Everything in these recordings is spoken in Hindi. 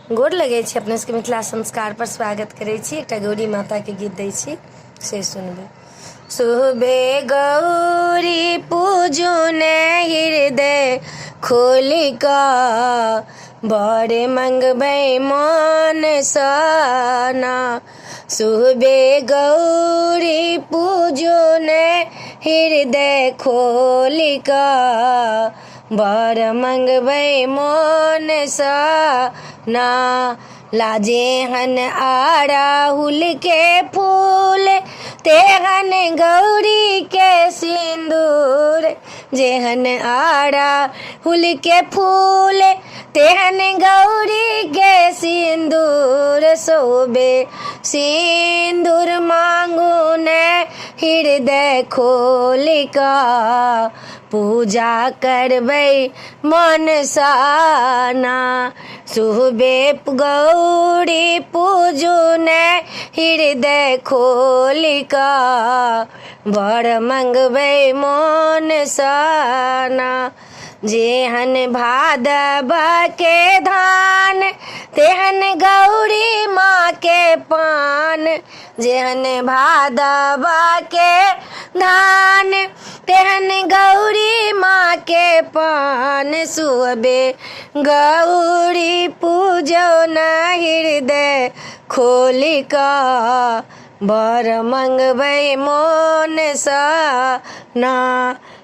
गोर लगै छी अपने सबके मिथिला संस्कार पर स्वागत करै छी। एकटा गौरी माता के गीत दै छी से सुनबै। सुबे गौरी पूजुने हृदय खोलि कऽ बड़ मंगबै मन सना। सुबे गौरी पूजुने हृदय खोलि कऽ बड़ मंगबै मन सना। लाजेहन अड़हुल के फूल तेहन गौरी के सिंदूर। जेहन अड़हुल के फूल तेहन गौरी के सिंदूर। सोबे सिंदूर मांगू ने हृदय खोलि कऽ पूजा करबै मन सना। सुबे गौरी पूजुने हृदय खोलि कऽ बड़ मंगबै मन सना। जेहन भादव के धान तेहन गौरी माँ के पान। जेहन भादव के धान तेहन गौरी माँ के पान। सुबे गौरी पूजन हृदय खोलि कऽ बड़ मंगबै मन सना।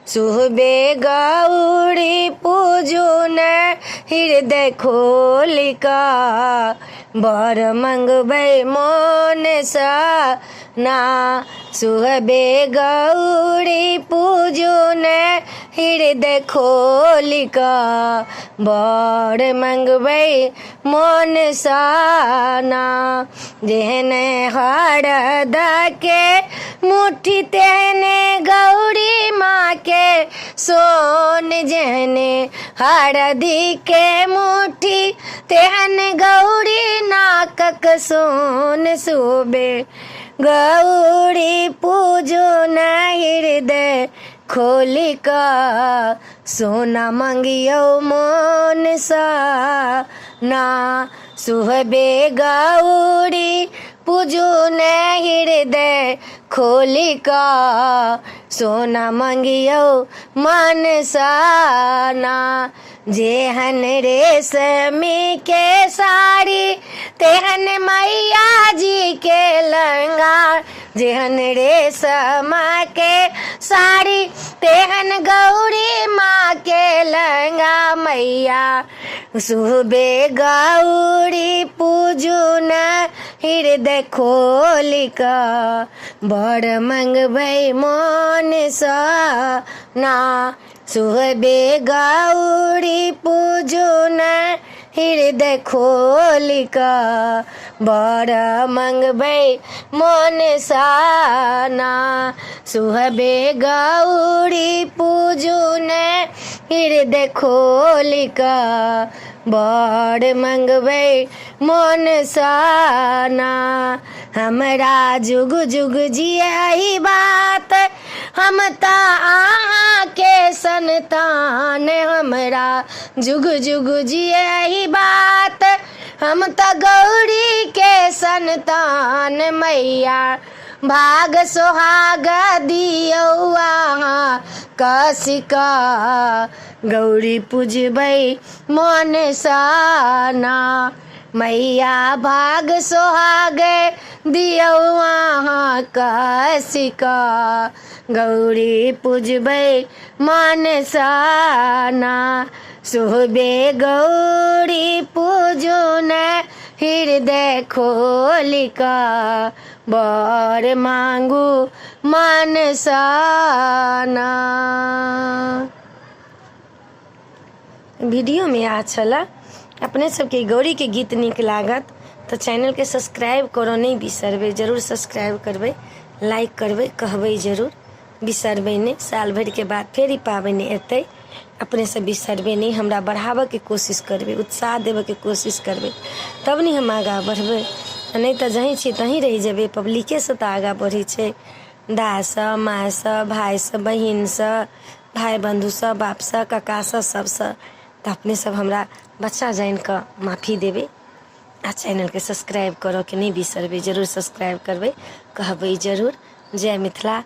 सुबे गौरी पूजुन हृदय खोलि कऽ बड़ मंगबै मन सना। सुबे गौरी पूजुन हृदय खोलि कऽ बड़ मंगबै मन सना। जेहन हरद के मुट्ठी तेहने गौरी माँ के सोन। जेहन हरदी के मुट्ठी तेहन गौरी नाकक सोन। सुबे गौरी पूजुन हृदय खोलि कऽ सोना मंगियौ मन सना। सुबे गौरी पूजुन हृदय खोलि कऽ सोना मंगियौ मन सना। जेहन रेशमी के साड़ी तेहन मैया जी के लहंगा। जेहन रेशम के साड़ी तेहन गौरी माँ के लहंगा मैया। सुबे गौरी पूजुन हृदय खोलि कऽ बड़ मंगबै मन सना। सुबे गौरी पूजुन हृदय खोलि कऽ बड़ मंगबै मन सना। सुबे गौरी पूजुन हृदय खोलि कऽ बड़ मंगबै मन सना। हमरा जुग जुग जियहि बात हम त अहाँ के संतान। हमरा जुग जुग जियहि बात हम त गौरी के संतान। मैया भाग सोहाग दियौ अहाँ कसी कऽ गौरी पूजबै मन सना। मैया भाग सोहाग दियौ अहाँ कसी कऽ गौरी पूजबै मन सना। सुबे गौरी पूजुन हृदय खोलि कऽ बड़ मांगू मन सना। वीडियो में आ छला अपने सबके गौरी के गीत नीक लागत तो चैनल के सब्सक्राइब करो नहीं बिसरबै। जरूर सब्सक्राइब करबै, लाइक करबै, कहबै जरूर, बिसरबै नहीं। साल भर के बाद फिर ई पाबनि एतै, अपने से बिसरबै नहीं। हमरा बढ़ाबऽ के कोशिश करबै, उत्साह देबऽ के कोशिश करबै, तब नहीं हम आगाँ बढ़बै। नहीं तो जहीं छी तहीं रहि जेबै। पब्लिके से तो आगाँ बढ़ै छै, दाय से, माय से, भाई से, बहिन से, भाई बंधु से, बाप से, काका से, सबसे। तो अपने सब हमरा बच्चा जान कऽ माफी देबै। आ चैनल के सब्सक्राइब करो के नहीं बिसरबै, जरूर सब्सक्राइब करबै, कहबै जरूर। जय मिथिला।